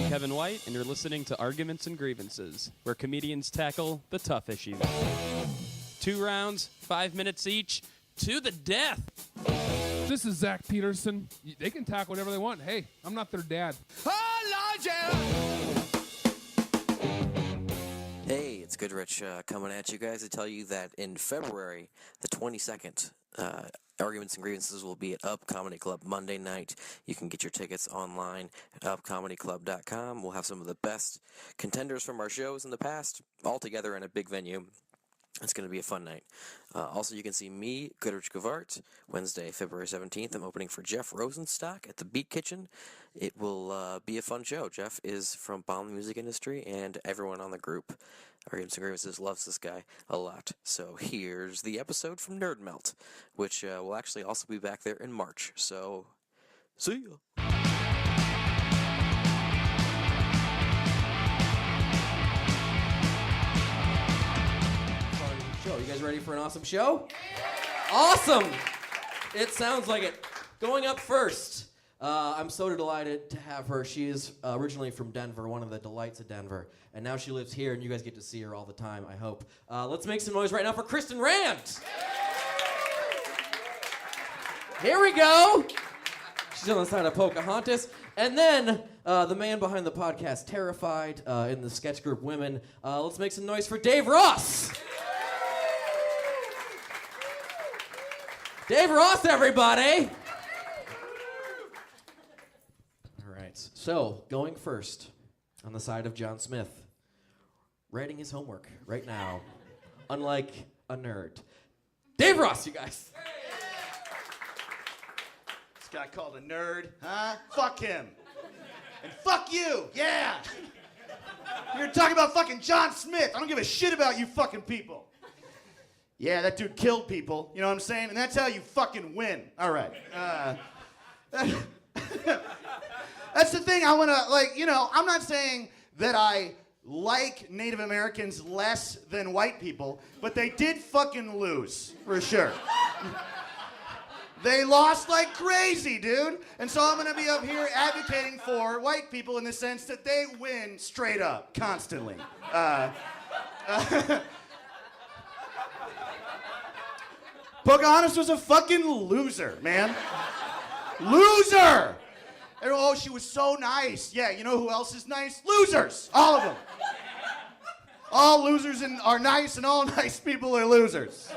Kevin White, and you're listening to Arguments and Grievances, where comedians tackle the tough issues. 2 rounds, 5 minutes each, to the death. This is Zach Peterson. They can tackle whatever they want. Hey, I'm not their dad. Hey, it's Goodrich coming at you guys to tell you that in February, the 22nd, Arguments and Grievances will be at Up Comedy Club Monday night. You can get your tickets online at upcomedyclub.com. We'll have some of the best contenders from our shows in the past all together in a big venue. It's going to be a fun night. Also, you can see me, Goodrich Gavart, Wednesday, February 17th. I'm opening for Jeff Rosenstock at the Beat Kitchen. It will be a fun show. Jeff is from Bomb Music Industry, and everyone on the group, Arguments and Grievances, loves this guy a lot. So here's the episode from Nerdmelt, which will actually also be back there in March. So, see ya! Show. You guys ready for an awesome show? Awesome! It sounds like it. Going up first, I'm so delighted to have her. She is originally from Denver, one of the delights of Denver, and now she lives here, and you guys get to see her all the time, I hope. Let's make some noise right now for Kristin Rand. Here we go. She's on the side of Pocahontas. And then the man behind the podcast, Terrified, in the sketch group Women. Let's make some noise for Dave Ross. Dave Ross, everybody! All right, so going first on the side of John Smith, writing his homework right now, unlike a nerd. Dave Ross, you guys. This guy called a nerd, huh? Fuck him. And fuck you, yeah! You're talking about fucking John Smith. I don't give a shit about you fucking people. Yeah, that dude killed people, you know what I'm saying? And that's how you fucking win. All right. That's the thing I want to, like, you know, I'm not saying that I like Native Americans less than white people, but they did fucking lose, for sure. They lost like crazy, dude. And so I'm going to be up here advocating for white people in the sense that they win straight up, constantly. Pocahontas was a fucking loser, man. Loser! And, oh, she was so nice. Yeah, you know who else is nice? Losers! All of them. All losers are nice, and all nice people are losers.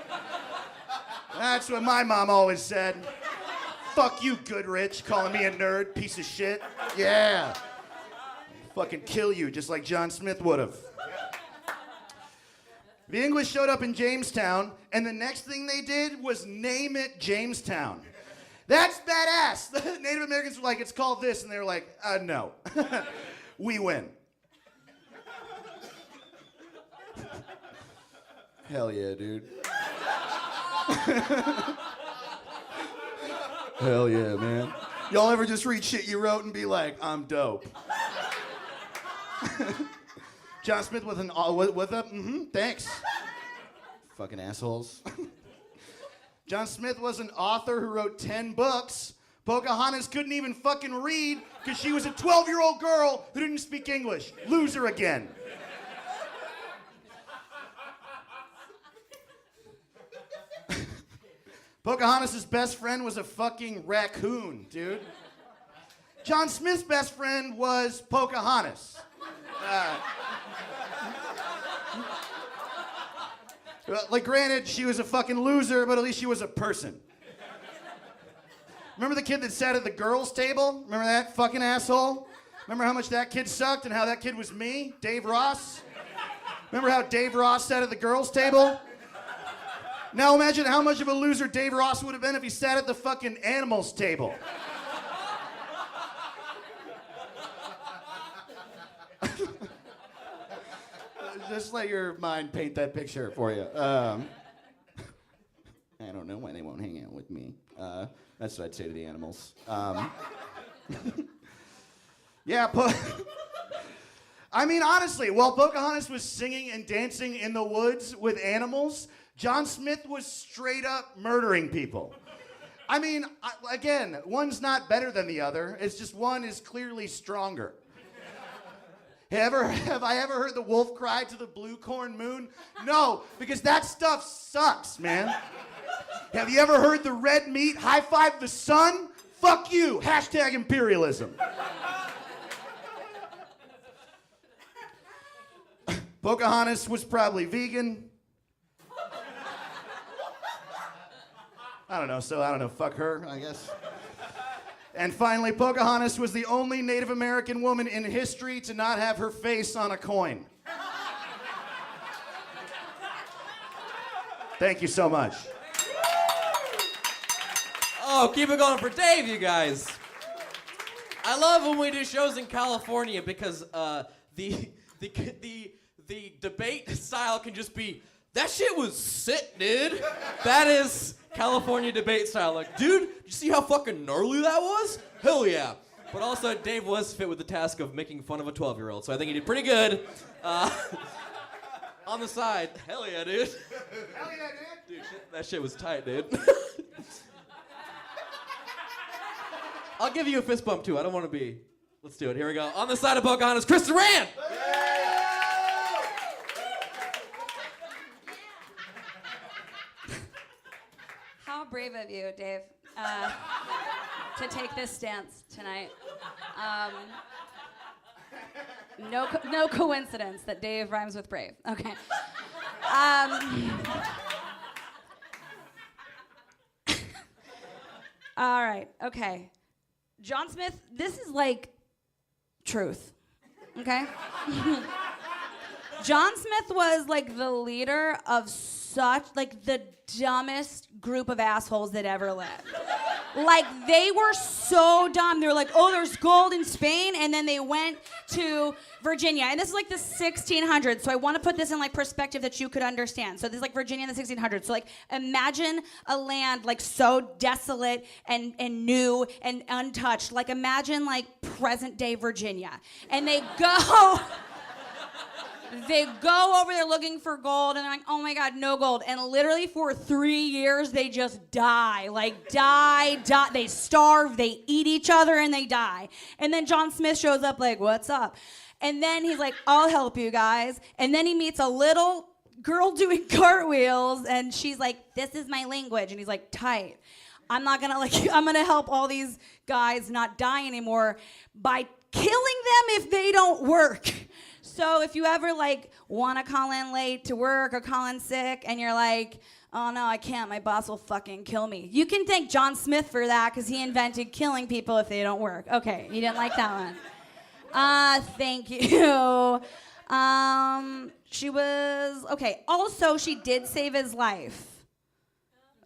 That's what my mom always said. Fuck you, Goodrich, calling me a nerd, piece of shit. Yeah. Fucking kill you, just like John Smith would have. The English showed up in Jamestown, and the next thing they did was name it Jamestown. That's badass. The Native Americans were like, it's called this, and they were like, no. We win. Hell yeah, dude. Hell yeah, man. Y'all ever just read shit you wrote and be like, I'm dope? John Smith with a, thanks. Fucking assholes. John Smith was an author who wrote 10 books. Pocahontas couldn't even fucking read because she was a 12-year-old girl who didn't speak English. Loser again. Pocahontas' best friend was a fucking raccoon, dude. John Smith's best friend was Pocahontas. Like, granted, she was a fucking loser, but at least she was a person. Remember the kid that sat at the girls' table? Remember that fucking asshole? Remember how much that kid sucked and how that kid was me? Dave Ross? Remember how Dave Ross sat at the girls' table? Now imagine how much of a loser Dave Ross would have been if he sat at the fucking animals' table. Just let your mind paint that picture for you. I don't know why they won't hang out with me. That's what I'd say to the animals. Yeah, I mean, honestly, while Pocahontas was singing and dancing in the woods with animals, John Smith was straight up murdering people. I mean, again, one's not better than the other. It's just one is clearly stronger. Have I ever heard the wolf cry to the blue corn moon? No, because that stuff sucks, man. Have you ever heard the red meat high five the sun? Fuck you. Hashtag imperialism. Pocahontas was probably vegan. I don't know, fuck her, I guess. And finally, Pocahontas was the only Native American woman in history to not have her face on a coin. Thank you so much. Oh, keep it going for Dave, you guys. I love when we do shows in California because the debate style can just be, that shit was sick, dude. That is California debate style. Like, dude, did you see how fucking gnarly that was? Hell yeah. But also, Dave was fit with the task of making fun of a 12-year-old, so I think he did pretty good. On the side, hell yeah, dude. Hell yeah, dude. Dude, that shit was tight, dude. I'll give you a fist bump, too. I don't want to be... Let's do it. Here we go. On the side of Pocahontas, Kristin Rand! How brave of you, Dave, to take this stance tonight. No coincidence that Dave rhymes with brave. Okay. All right. Okay. John Smith, this is like truth. Okay? John Smith was like the leader of such like the dumbest group of assholes that ever lived. Like they were so dumb. They were like, oh, there's gold in Spain, and then they went to Virginia. And this is like the 1600s, so I want to put this in like perspective that you could understand. So this is like Virginia in the 1600s. So like imagine a land like so desolate and new and untouched. Like imagine like present day Virginia. And they go over there looking for gold, and they're like, oh my God, no gold. And literally for 3 years, they just die. Like, die. They starve, they eat each other, and they die. And then John Smith shows up like, what's up? And then he's like, I'll help you guys. And then he meets a little girl doing cartwheels, and she's like, this is my language. And he's like, tight. I'm gonna help all these guys not die anymore by killing them if they don't work. So if you ever like want to call in late to work or call in sick and you're like, oh no, I can't, my boss will fucking kill me. You can thank John Smith for that because he invented killing people if they don't work. Okay, you didn't like that one. Thank you. She was, okay, also she did save his life.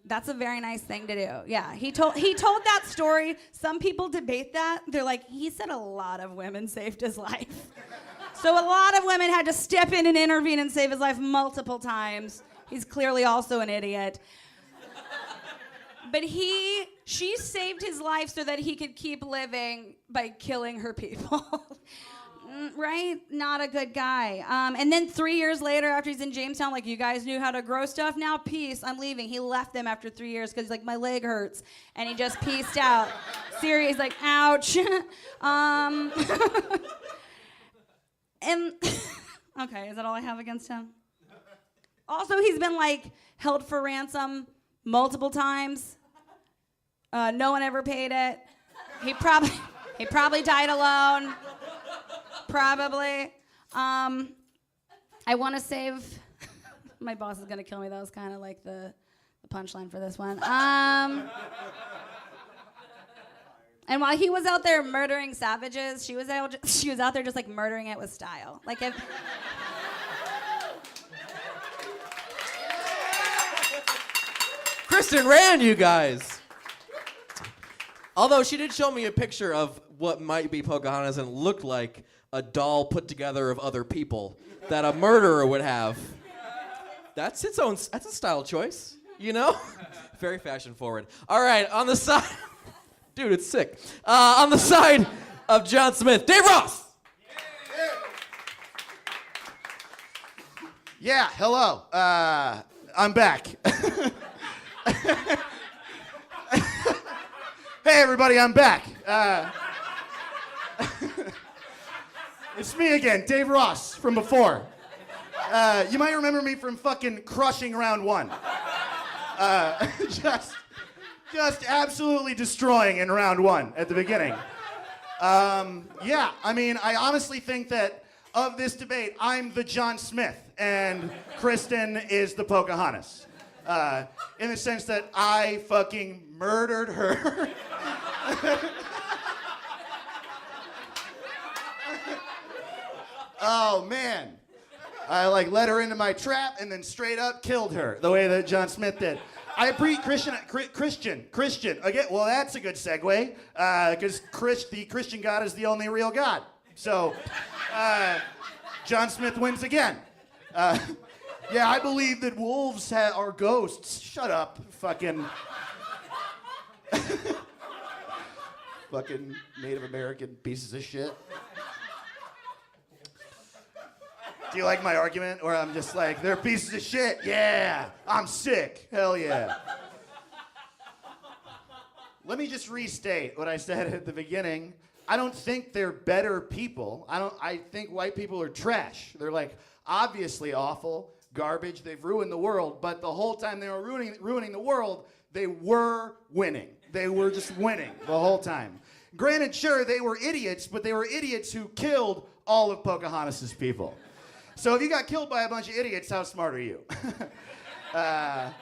That's a very nice thing to do. Yeah, he told that story. Some people debate that. They're like, he said a lot of women saved his life. So a lot of women had to step in and intervene and save his life multiple times. He's clearly also an idiot. But she saved his life so that he could keep living by killing her people. Right? Not a good guy. And then 3 years later, after he's in Jamestown, like, you guys knew how to grow stuff? Now, peace. I'm leaving. He left them after 3 years because, like, my leg hurts. And he just peaced out. Siri's like, ouch. And, okay, is that all I have against him? Also, he's been, like, held for ransom multiple times. No one ever paid it. He probably died alone. Probably. I want to save... My boss is going to kill me. That was kind of like the punchline for this one. And while he was out there murdering savages, she was out there just like murdering it with style. Like if... Kristin Rand, you guys. Although she did show me a picture of what might be Pocahontas and looked like a doll put together of other people that a murderer would have. That's a style choice, you know? Very fashion forward. All right, on the side, dude, it's sick. On the side of John Smith, Dave Ross. Yeah, hello. I'm back. Hey, everybody, I'm back. It's me again, Dave Ross from before. You might remember me from fucking crushing round one. Just absolutely destroying in round one at the beginning. Yeah, I mean, I honestly think that of this debate, I'm the John Smith and Kristin is the Pocahontas. In the sense that I fucking murdered her. Oh, man. I let her into my trap and then straight up killed her the way that John Smith did. I appreciate Christian. Again, well, that's a good segue because the Christian God is the only real God. So, John Smith wins again. Yeah, I believe that wolves are ghosts. Shut up, fucking. Fucking Native American pieces of shit. Do you like my argument? Or I'm just like, they're pieces of shit? Yeah, I'm sick. Hell yeah. Let me just restate what I said at the beginning. I don't think they're better people. I think white people are trash. They're obviously awful, garbage. They've ruined the world, but the whole time they were ruining the world, they were winning. They were just winning the whole time. Granted, sure, they were idiots, but they were idiots who killed all of Pocahontas' people. So if you got killed by a bunch of idiots, how smart are you? And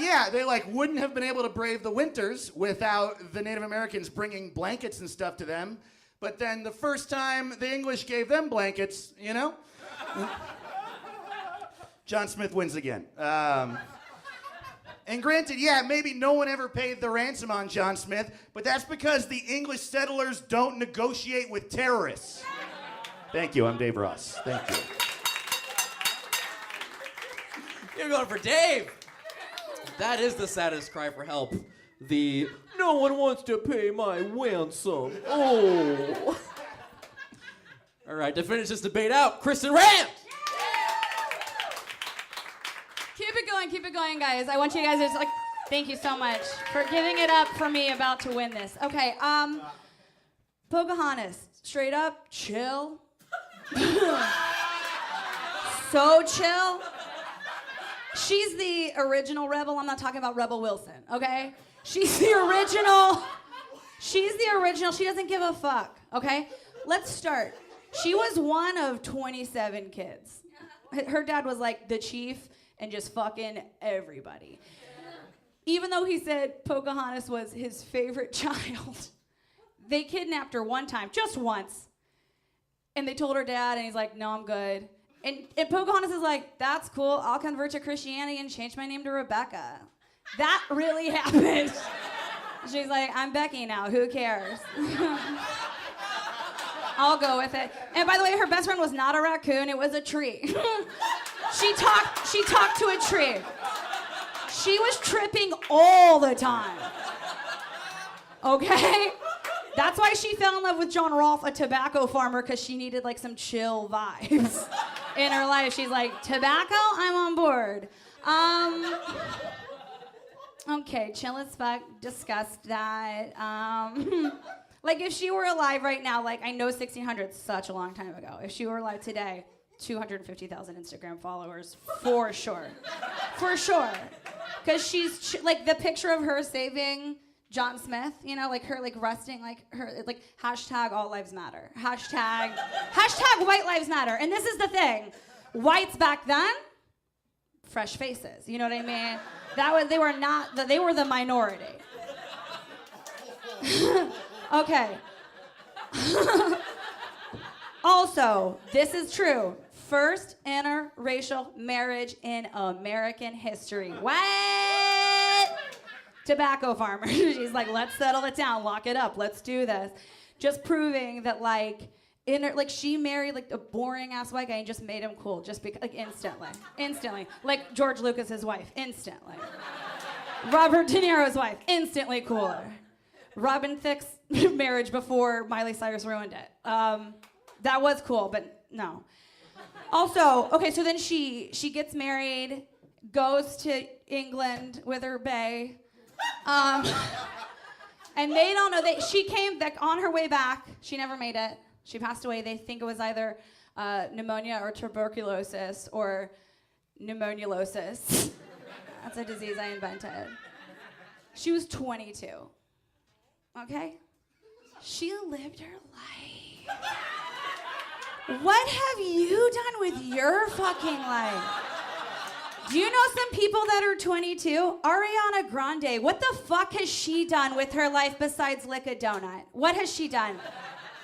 yeah, they wouldn't have been able to brave the winters without the Native Americans bringing blankets and stuff to them. But then the first time the English gave them blankets, John Smith wins again. And granted, yeah, maybe no one ever paid the ransom on John Smith, but that's because the English settlers don't negotiate with terrorists. Thank you, I'm Dave Ross. Thank you. You're going for Dave. That is the saddest cry for help. The no one wants to pay my ransom. Oh. All right, to finish this debate out, Kristin Rand. Keep it going, guys. I want you guys to just thank you so much for giving it up for me about to win this. Okay, Pocahontas, straight up, chill. So chill. She's the original rebel. I'm not talking about Rebel Wilson, okay? She's the original. She doesn't give a fuck, okay? Let's start. She was one of 27 kids. Her dad was the chief and just fucking everybody. Even though he said Pocahontas was his favorite child, they kidnapped her one time, just once. And they told her dad, and he's like, no, I'm good. And Pocahontas is like, that's cool, I'll convert to Christianity and change my name to Rebecca. That really happened. She's like, I'm Becky now, who cares? I'll go with it. And by the way, her best friend was not a raccoon, it was a tree. She talked to a tree. She was tripping all the time. Okay? That's why she fell in love with John Rolfe, a tobacco farmer, because she needed some chill vibes in her life. She's like, tobacco? I'm on board. Okay, chill as fuck, discussed that. If she were alive right now, I know 1600 is such a long time ago. If she were alive today, 250,000 Instagram followers, for sure. For sure. Because she's, the picture of her saving John Smith, her, resting, her, hashtag all lives matter. Hashtag white lives matter. And this is the thing. Whites back then, fresh faces. You know what I mean? They were the minority. Okay. Also, this is true. First interracial marriage in American history. What? Tobacco farmer. She's like, let's settle it down, lock it up, let's do this. Just proving that she married a boring ass white guy and just made him cool, just because instantly. Like George Lucas's wife, instantly. Robert De Niro's wife, instantly cooler. Robin Thicke's marriage before Miley Cyrus ruined it. That was cool, but no. Also, okay, so then she gets married, goes to England with her bae. And they don't know that she came back on her way back. She never made it. She passed away. They think it was either pneumonia or tuberculosis or pneumonialosis. That's a disease I invented. She was 22. Okay? She lived her life. What have you done with your fucking life? Do you know some people that are 22? Ariana Grande, what the fuck has she done with her life besides lick a donut? What has she done?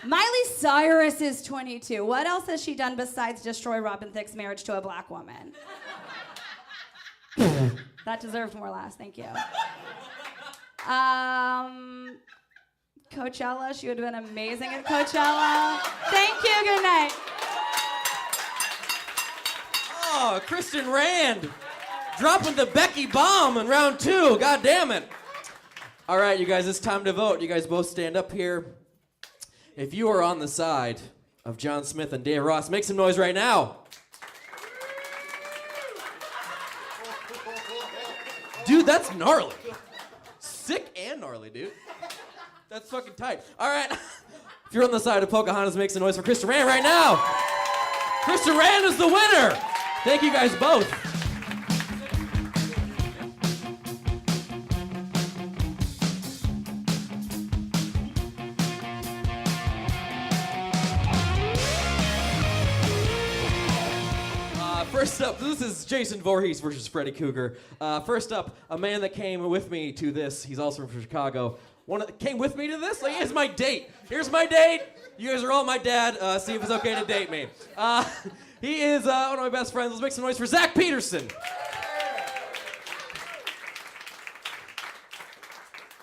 Miley Cyrus is 22. What else has she done besides destroy Robin Thicke's marriage to a black woman? That deserved more laughs, thank you. Coachella, she would have been amazing at Coachella. Thank you, good night. Oh, Kristin Rand dropping the Becky bomb in round 2. God damn it. All right, you guys, it's time to vote. You guys both stand up here. If you are on the side of John Smith and DeRosa, make some noise right now. Dude, that's gnarly. Sick and gnarly, dude. That's fucking tight. All right. If you're on the side of Pocahontas, make some noise for Kristin Rand right now. Kristin Rand is the winner. Thank you guys both. First up, this is Jason Voorhees versus Freddy Cougar. First up, a man that came with me to this. He's also from Chicago. Came with me to this? Like, here's my date. Here's my date. You guys are all my dad. See if it's okay to date me. He is one of my best friends. Let's make some noise for Zach Peterson.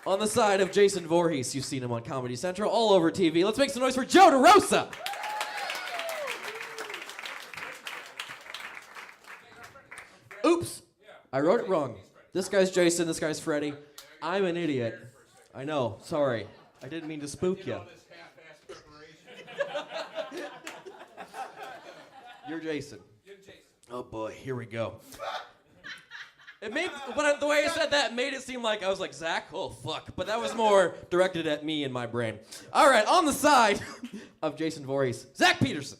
On the side of Jason Voorhees, you've seen him on Comedy Central, all over TV. Let's make some noise for Joe DeRosa. Oops, I wrote it wrong. This guy's Jason, this guy's Freddy. I'm an idiot. I know, sorry. I didn't mean to spook you. You're Jason. Oh boy, here we go. It made, the way I said that made it seem like I was like, Zach, oh fuck. But that was more directed at me and my brain. All right, on the side of Jason Voorhees, Zach Peterson.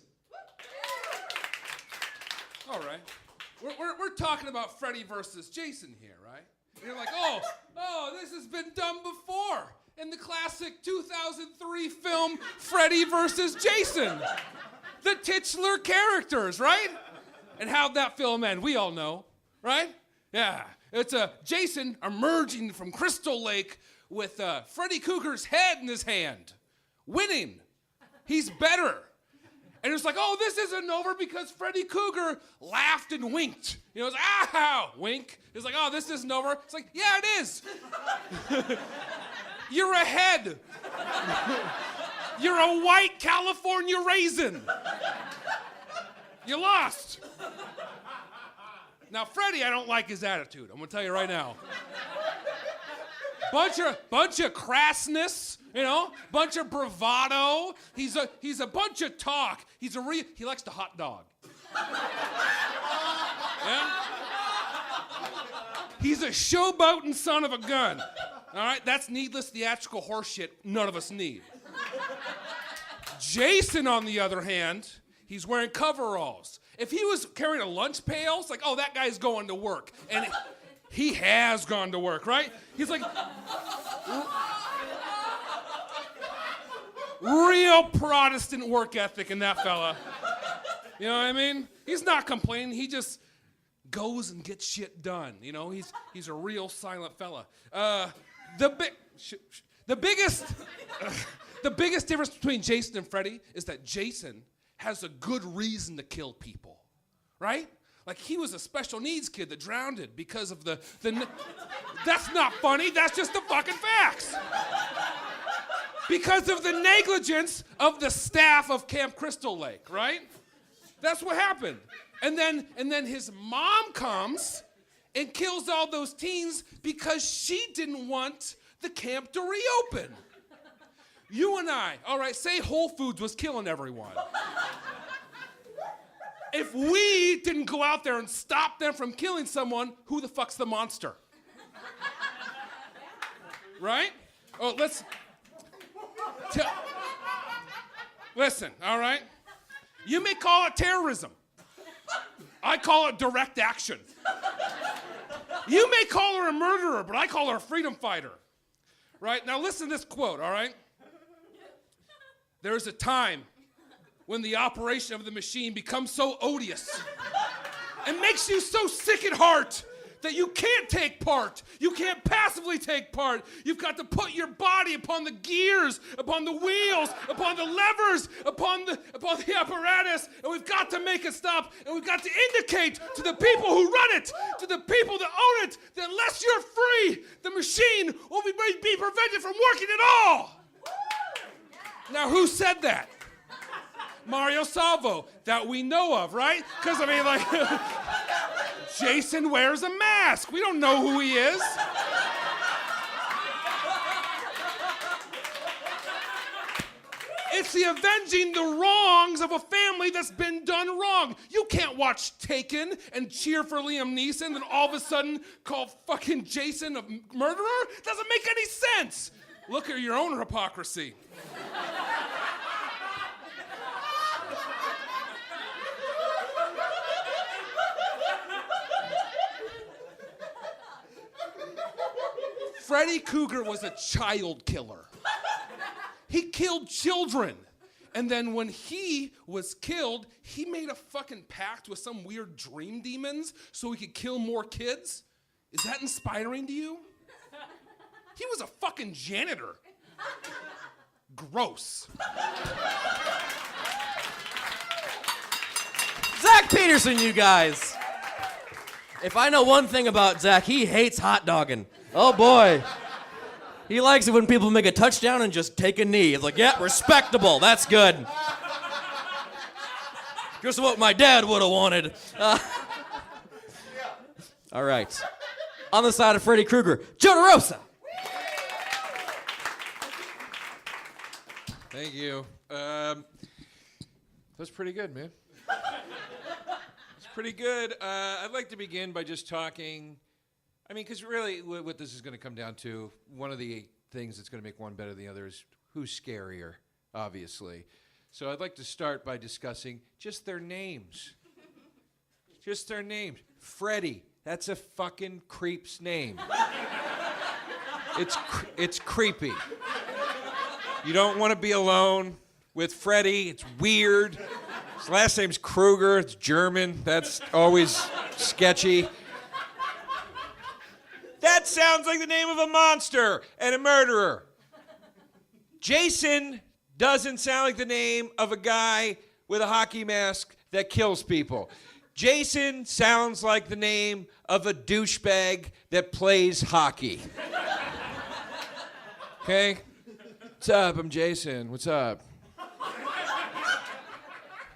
All right. We're talking about Freddy versus Jason here, right? And you're like, oh, this has been done before in the classic 2003 film Freddy versus Jason. The titular characters, right? And how'd that film end? We all know, right? Yeah, it's Jason emerging from Crystal Lake with Freddy Cougar's head in his hand, winning. He's better. And it's like, oh, this isn't over because Freddy Cougar laughed and winked. You know, it's like, ow, wink. It's like, oh, this isn't over. It's like, yeah, it is. You're ahead. You're a white California raisin. You lost. Now, Freddy, I don't like his attitude. I'm gonna tell you right now. Bunch of crassness, you know, bunch of bravado. He's a bunch of talk. He likes to hot dog. Yeah? He's a showboating son of a gun. All right, that's needless theatrical horseshit none of us need. Jason, on the other hand, he's wearing coveralls. If he was carrying a lunch pail, it's like, oh, that guy's going to work. And he has gone to work, right? He's like, real Protestant work ethic in that fella. You know what I mean? He's not complaining. He just goes and gets shit done. You know, he's a real silent fella. The biggest difference between Jason and Freddy is that Jason has a good reason to kill people, right? Like, he was a special needs kid that drowned because of the that's not funny, that's just the fucking facts. Because of the negligence of the staff of Camp Crystal Lake, right? That's what happened. And then his mom comes and kills all those teens because she didn't want the camp to reopen. You and I, all right, say Whole Foods was killing everyone. If we didn't go out there and stop them from killing someone, who the fuck's the monster? Right? Oh, listen, all right? You may call it terrorism. I call it direct action. You may call her a murderer, but I call her a freedom fighter. Right? Now listen to this quote, all right? There's a time when the operation of the machine becomes so odious and makes you so sick at heart that you can't take part. You can't passively take part. You've got to put your body upon the gears, upon the wheels, upon the levers, upon the apparatus, and we've got to make it stop, and we've got to indicate to the people who run it, to the people that own it, that unless you're free, the machine will be prevented from working at all. Now, who said that? Mario Salvo, that we know of, right? Because, I mean, like, Jason wears a mask. We don't know who he is. It's the avenging the wrongs of a family that's been done wrong. You can't watch Taken and cheer for Liam Neeson and all of a sudden call fucking Jason a murderer. Doesn't make any sense. Look at your own hypocrisy. Freddy Krueger was a child killer. He killed children. And then when he was killed, he made a fucking pact with some weird dream demons so he could kill more kids. Is that inspiring to you? He was a fucking janitor. Gross. Zach Peterson, you guys. If I know one thing about Zach, he hates hot dogging. Oh boy. He likes it when people make a touchdown and just take a knee. It's like, yeah, respectable. That's good. Just what my dad would have wanted. All right. On the side of Freddy Krueger, Joe DeRosa. Thank you. That's pretty good, man. It's pretty good. I'd like to begin by just talking. I mean, because really what this is going to come down to, one of the things that's going to make one better than the other is who's scarier, obviously. So I'd like to start by discussing just their names. Just their names. Freddy, that's a fucking creep's name. It's creepy. You don't want to be alone with Freddy. It's weird. His last name's Krueger. It's German. That's always sketchy. That sounds like the name of a monster and a murderer. Jason doesn't sound like the name of a guy with a hockey mask that kills people. Jason sounds like the name of a douchebag that plays hockey. Okay? What's up? I'm Jason. What's up?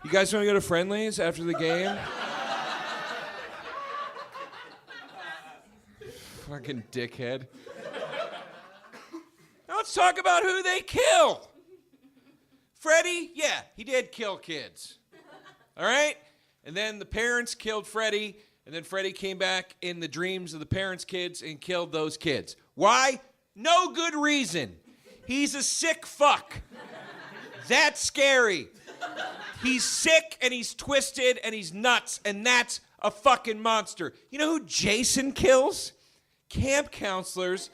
You guys want to go to friendlies after the game? Fucking dickhead. Now let's talk about who they kill. Freddy, yeah, he did kill kids. All right? And then the parents killed Freddy, and then Freddy came back in the dreams of the parents' kids and killed those kids. Why? No good reason. He's a sick fuck. That's scary. He's sick, and he's twisted, and he's nuts, and that's a fucking monster. You know who Jason kills? Camp counselors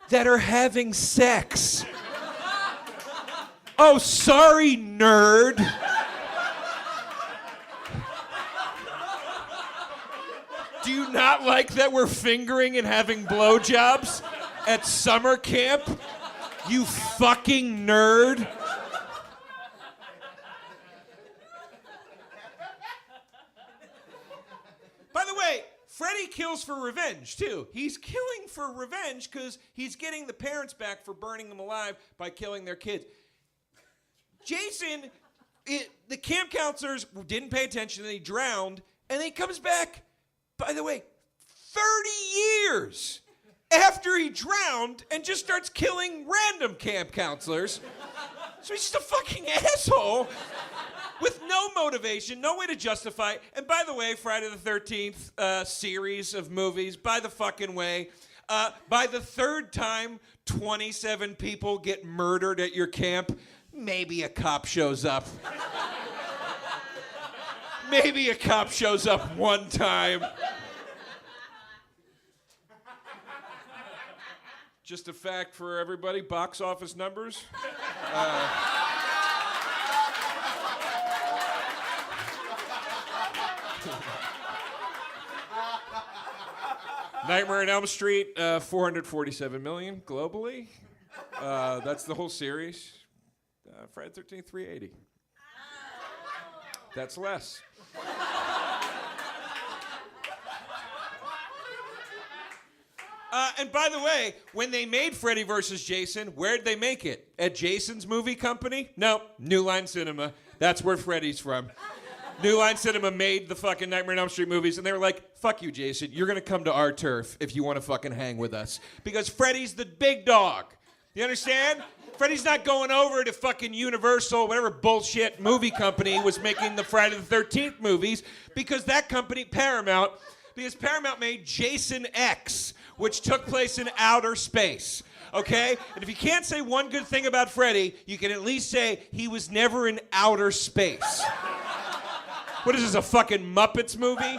that are having sex. Oh, sorry, nerd. Do you not like that we're fingering and having blowjobs at summer camp? You fucking nerd. By the way, Freddy kills for revenge, too. He's killing for revenge because he's getting the parents back for burning them alive by killing their kids. Jason, the camp counselors didn't pay attention and he drowned, and then he comes back, by the way, 30 years after he drowned and just starts killing random camp counselors. So he's just a fucking asshole. With no motivation, no way to justify. And by the way, Friday the 13th series of movies, by the fucking way, By the third time 27 people get murdered at your camp, maybe a cop shows up. Maybe a cop shows up one time. Just a fact for everybody, box office numbers. Nightmare on Elm Street, 447 million globally. That's the whole series. Friday the 13th, 380. That's less. And by the way, when they made Freddy vs. Jason, where'd they make it? At Jason's movie company? No, New Line Cinema. That's where Freddy's from. New Line Cinema made the fucking Nightmare on Elm Street movies, and they were like, fuck you, Jason. You're going to come to our turf if you want to fucking hang with us. Because Freddy's the big dog. You understand? Freddy's not going over to fucking Universal, whatever bullshit movie company was making the Friday the 13th movies, because that company, Paramount, because Paramount made Jason X, which took place in outer space. Okay? And if you can't say one good thing about Freddy, you can at least say he was never in outer space. What is this, a fucking Muppets movie?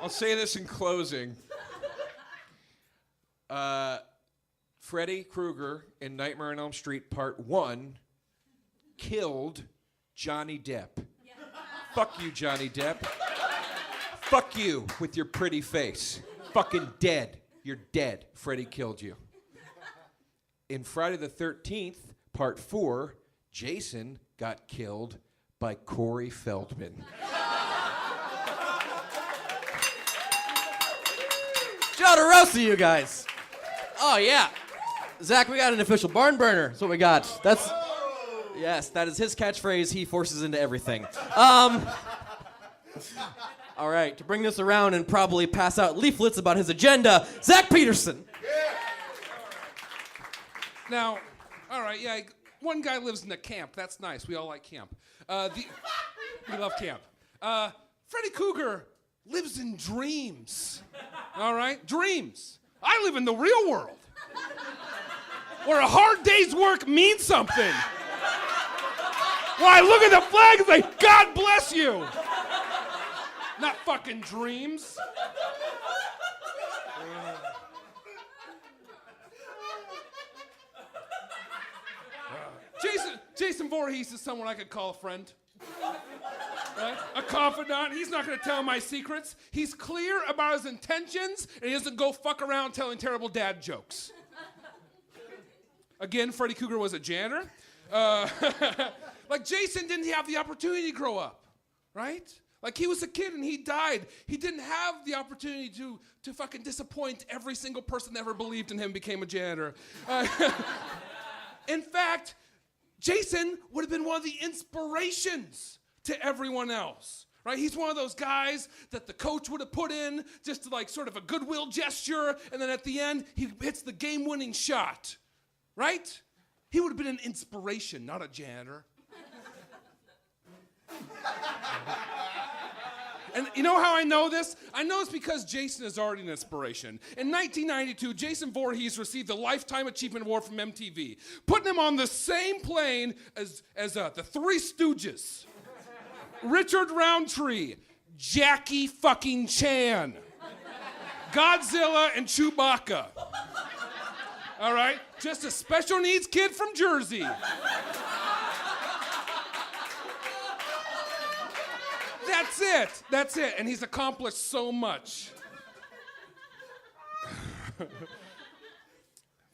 I'll say this in closing. Freddy Krueger in Nightmare on Elm Street Part 1 killed Johnny Depp. Fuck you, Johnny Depp. Fuck you with your pretty face. Fucking dead. You're dead. Freddy killed you. In Friday the 13th, Part 4, Jason got killed by Corey Feldman. Joe DeRosa, you guys. Oh, yeah. Zach, we got an official barn burner. That's what we got. That's... Yes, that is his catchphrase he forces into everything. All right, to bring this around and probably pass out leaflets about his agenda, Zach Peterson. Now, all right, yeah, one guy lives in a camp. That's nice. We all like camp. We love camp. Freddy Krueger lives in dreams. All right? Dreams. I live in the real world, where a hard day's work means something. Where I look at the flag and say, God bless you. Not fucking dreams. Jason Voorhees is someone I could call a friend. Right? A confidant. He's not going to tell my secrets. He's clear about his intentions, and he doesn't go fuck around telling terrible dad jokes. Again, Freddy Krueger was a janitor. Like, Jason didn't have the opportunity to grow up, right? Like, he was a kid and he died. He didn't have the opportunity to fucking disappoint every single person that ever believed in him became a janitor. In fact, Jason would have been one of the inspirations to everyone else, right? He's one of those guys that the coach would have put in just to, like, sort of a goodwill gesture, and then at the end, he hits the game-winning shot, right? He would have been an inspiration, not a janitor. And you know how I know this? I know it's because Jason is already an inspiration. In 1992, Jason Voorhees received the Lifetime Achievement Award from MTV, putting him on the same plane as the Three Stooges, Richard Roundtree, Jackie fucking Chan, Godzilla, and Chewbacca. All right? Just a special needs kid from Jersey. That's it. And he's accomplished so much.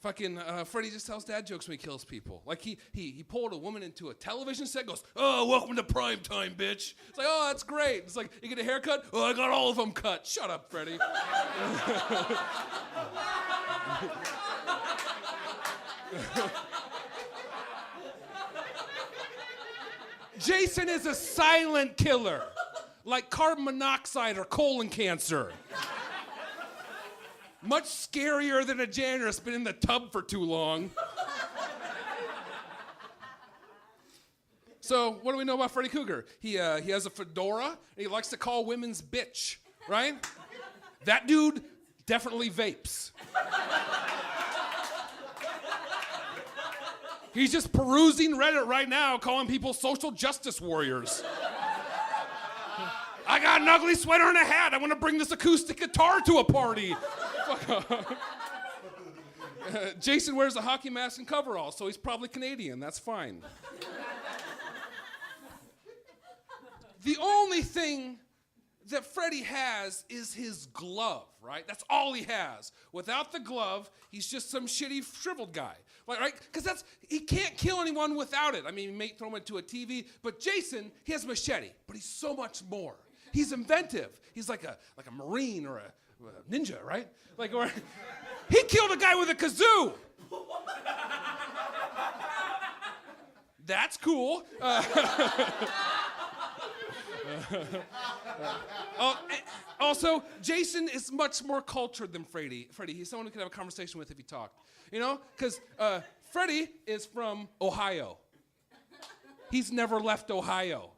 Fucking Freddy just tells dad jokes when he kills people. Like he pulled a woman into a television set, goes, "Oh, welcome to prime time, bitch." It's like, "Oh, that's great." It's like, "You get a haircut?" "Oh, I got all of them cut." Shut up, Freddy. Jason is a silent killer, like carbon monoxide or colon cancer. Much scarier than a janitor that's been in the tub for too long. So what do we know about Freddy Krueger? He has a fedora, and he likes to call women's bitch, right? That dude definitely vapes. He's just perusing Reddit right now, calling people social justice warriors. I got an ugly sweater and a hat. I want to bring this acoustic guitar to a party. Jason wears a hockey mask and coveralls, so he's probably Canadian. That's fine. The only thing that Freddy has is his glove, right? That's all he has. Without the glove, he's just some shitty shriveled guy, right? Because he can't kill anyone without it. I mean, he may throw him into a TV, but Jason, he has a machete, but he's so much more. He's inventive. He's like a Marine or a ninja, right? Or he killed a guy with a kazoo. That's cool. Also, Jason is much more cultured than Freddy. He's someone who could have a conversation with if he talked. You know, because Freddy is from Ohio. He's never left Ohio.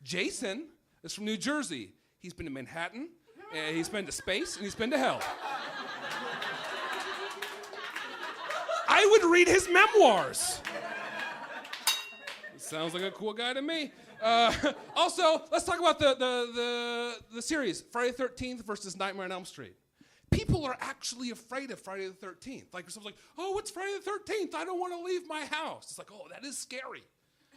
Jason is from New Jersey. He's been to Manhattan, and he's been to space, and he's been to hell. I would read his memoirs. Sounds like a cool guy to me. Also, let's talk about the series, Friday the 13th versus Nightmare on Elm Street. People are actually afraid of Friday the 13th. Like, someone's like, oh, what's Friday the 13th? I don't want to leave my house. It's like, oh, that is scary.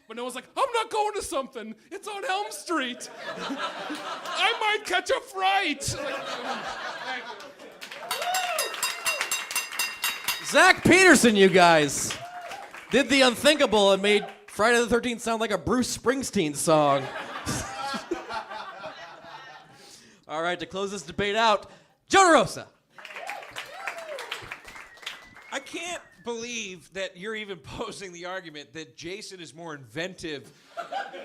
But no one's like, I'm not going to something. It's on Elm Street. I might catch a fright. Zach Peterson, you guys, did the unthinkable and made Friday the 13th sound like a Bruce Springsteen song. All right, to close this debate out, Joe DeRosa. I can't believe that you're even posing the argument that Jason is more inventive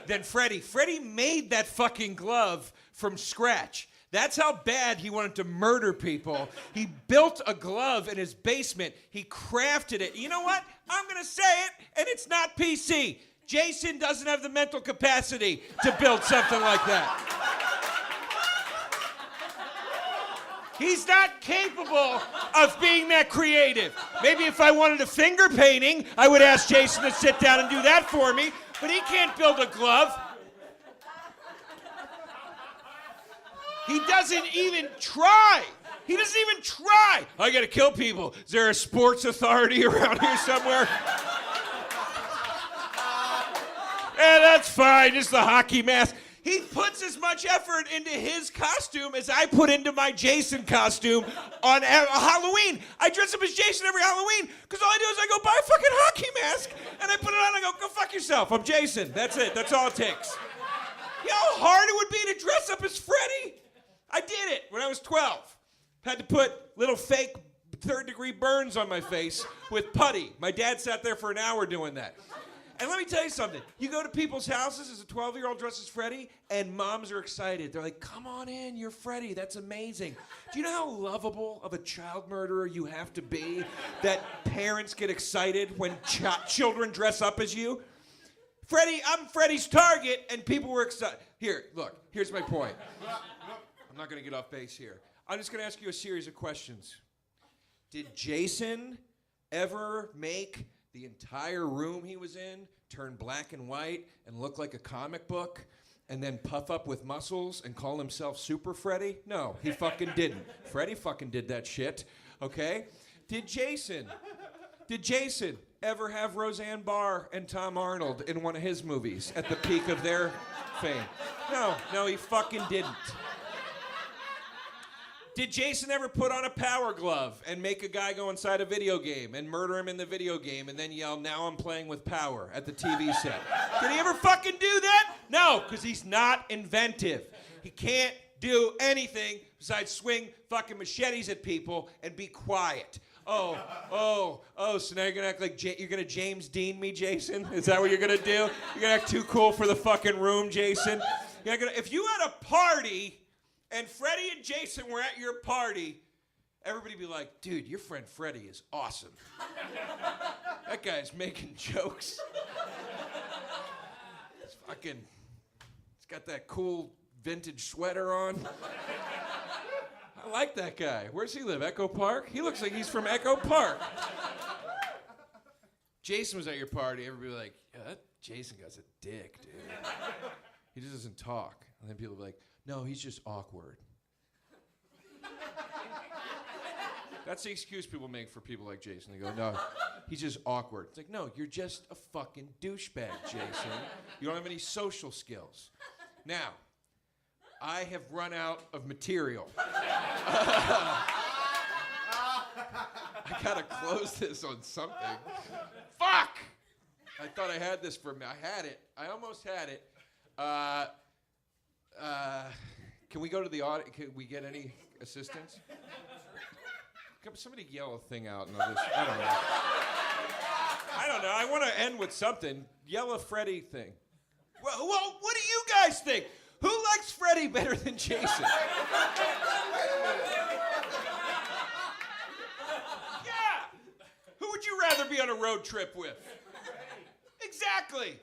than Freddy. Freddy made that fucking glove from scratch. That's how bad he wanted to murder people. He built a glove in his basement. He crafted it. You know what? I'm going to say it, and it's not PC. Jason doesn't have the mental capacity to build something like that. He's not capable of being that creative. Maybe if I wanted a finger painting, I would ask Jason to sit down and do that for me, but he can't build a glove. He doesn't even try. He doesn't even try. I gotta kill people. Is there a sports authority around here somewhere? Yeah, that's fine. Just the hockey mask. He puts as much effort into his costume as I put into my Jason costume on Halloween. I dress up as Jason every Halloween because all I do is I go buy a fucking hockey mask and I put it on and I go fuck yourself. I'm Jason. That's it. That's all it takes. You know how hard it would be to dress up as Freddy? I did it when I was 12. Had to put little fake third-degree burns on my face with putty. My dad sat there for an hour doing that. And let me tell you something. You go to people's houses as a 12-year-old dressed as Freddy, and moms are excited. They're like, come on in, you're Freddy. That's amazing. Do you know how lovable of a child murderer you have to be that parents get excited when children dress up as you? Freddy, I'm Freddy's target, and people were excited. Here, look, here's my point. I'm not going to get off base here. I'm just going to ask you a series of questions. Did Jason ever make the entire room he was in turn black and white and look like a comic book and then puff up with muscles and call himself Super Freddy? No, he fucking didn't. Freddy fucking did that shit, okay? Did Jason ever have Roseanne Barr and Tom Arnold in one of his movies at the peak of their fame? No, he fucking didn't. Did Jason ever put on a power glove and make a guy go inside a video game and murder him in the video game and then yell, now I'm playing with power at the TV set? Did he ever fucking do that? No, because he's not inventive. He can't do anything besides swing fucking machetes at people and be quiet. So now you're gonna act like you're gonna James Dean me, Jason? Is that what you're gonna do? You're gonna act too cool for the fucking room, Jason? If you had a party and Freddy and Jason were at your party, everybody would be like, dude, your friend Freddy is awesome. That guy's making jokes. He's got that cool vintage sweater on. I like that guy. Where's he live? Echo Park? He looks like he's from Echo Park. Jason was at your party. Everybody was like, yeah, that Jason guy's a dick, dude. He just doesn't talk. And then people be like, no, he's just awkward. That's the excuse people make for people like Jason. They go, no, he's just awkward. It's like, no, you're just a fucking douchebag, Jason. You don't have any social skills. Now, I have run out of material. I gotta close this on something. Fuck! I thought I had this for me. I had it. I almost had it. Can we go to the audience? Can we get any assistance? Somebody yell a thing out and I'll just, I don't know. I want to end with something. Yell a Freddy thing. Well, what do you guys think? Who likes Freddy better than Jason? Yeah. Who would you rather be on a road trip with? Exactly.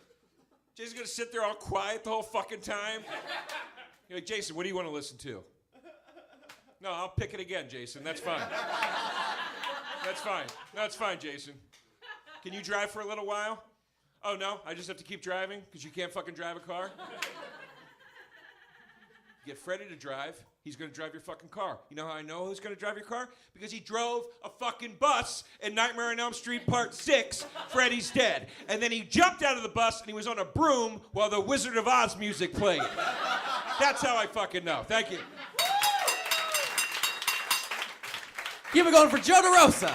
Jason's going to sit there all quiet the whole fucking time. You're like, Jason, what do you want to listen to? No, I'll pick it again, Jason. That's fine. That's fine. That's fine, Jason. Can you drive for a little while? Oh, no? I just have to keep driving because you can't fucking drive a car? Get Freddy to drive. He's going to drive your fucking car. You know how I know who's going to drive your car? Because he drove a fucking bus in Nightmare on Elm Street Part 6, Freddy's Dead. And then he jumped out of the bus and he was on a broom while the Wizard of Oz music played. That's how I fucking know. Thank you. Keep it going for Joe DeRosa.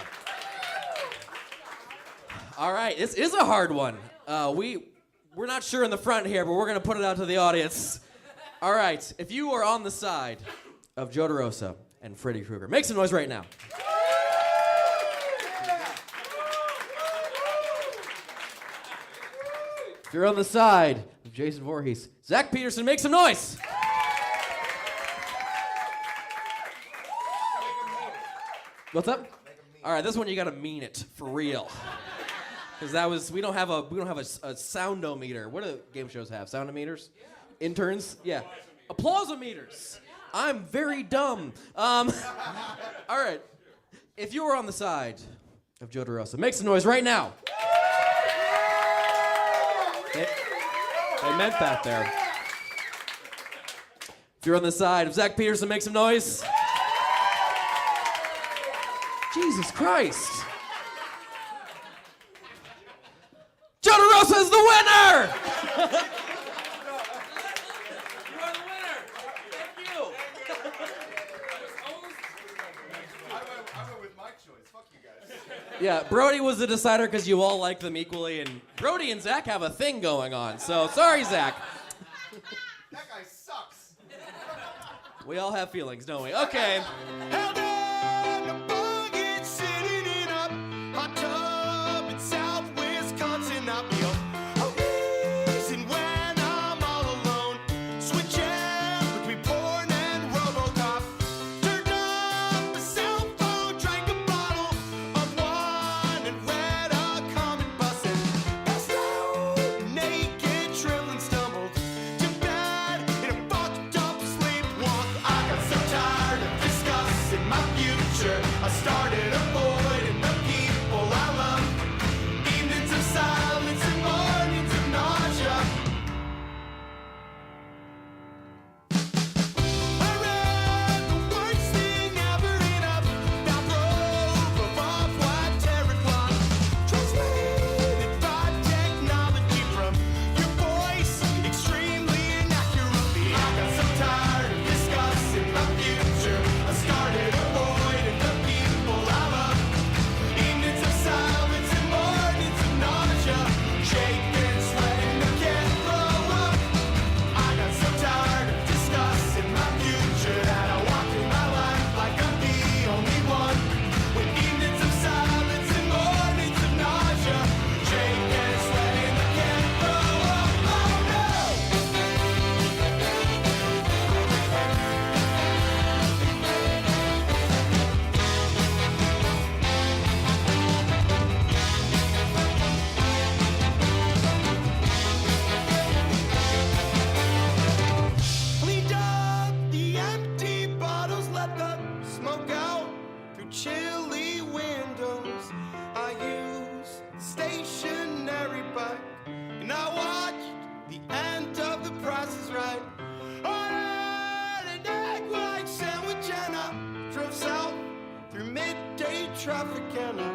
All right, this is a hard one. We're not sure in the front here, but we're going to put it out to the audience. All right, if you are on the side of Joe DeRosa and Freddy Krueger, make some noise right now. If you're on the side of Jason Voorhees, Zach Peterson, make some noise. What's up? All right, this one you gotta mean it for real, because we don't have a soundometer. What do game shows have? Soundometers? Yeah. Interns? Yeah. Applausometers. I'm very dumb. All right, if you were on the side of Joe DeRosa, make some noise right now. They meant that there. If you're on the side of Zach Peterson, make some noise. Jesus Christ. Joe DeRosa is the winner! You are the winner. Thank you. I went with my choice. Fuck you guys. Yeah, Brody was the decider because you all like them equally, and Brody and Zach have a thing going on, so sorry, Zach. That guy sucks. We all have feelings, don't we? Okay. I traffic and